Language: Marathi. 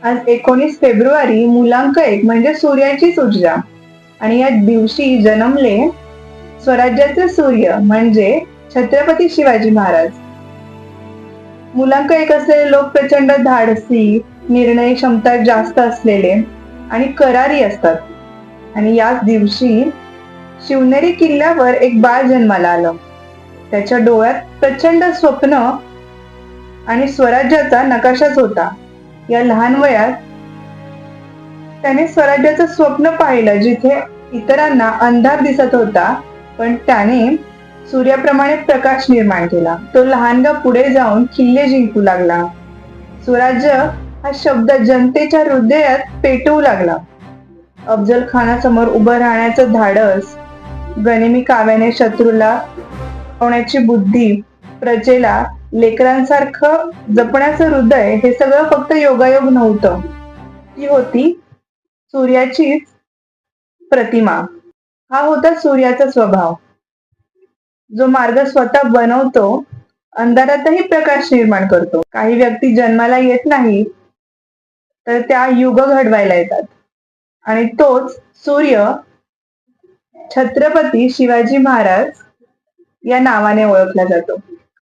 आज 19 फेब्रुवारी मुलांक 1 म्हणजे सूर्याचीच ऊर्जा. आणि या दिवशी जन्मले स्वराज्याचे सूर्य म्हणजे छत्रपती शिवाजी महाराज. मुलांक 1 असलेले लोक प्रचंड धाडसी, निर्णय क्षमता जास्त असलेले आणि करारी असतात. आणि याच दिवशी शिवनेरी किल्ल्यावर एक बाळ जन्माला आलं. त्याच्या डोळ्यात प्रचंड स्वप्न आणि स्वराज्याचा नकाशाच होता. या लहान वयात त्याने स्वराज्याचं स्वप्न पाहिलं, जिथे इतरांना अंधार दिसत होता, पण त्याने सूर्याप्रमाणे प्रकाश निर्माण केला. तो लहानगा पुढे जाऊन किल्ले जिंकू लागला. स्वराज्य हा शब्द जनतेच्या हृदयात पेटवू लागला. अफजल खानासमोर उभं राहण्याचं धाडस, गनिमी काव्याने शत्रूला होण्याची बुद्धी, प्रजेला लेकरांसारखं जपण्याचं हृदय, हे सगळं फक्त योगायोग नव्हतं. ती होती सूर्याचीच प्रतिमा. हा होता सूर्याचा स्वभाव, जो मार्ग स्वतः बनवतो, अंधारातही प्रकाश निर्माण करतो. काही व्यक्ती जन्माला येत नाही, तर त्या युग घडवायला येतात. आणि तोच सूर्य छत्रपती शिवाजी महाराज या नावाने ओळखला जातो.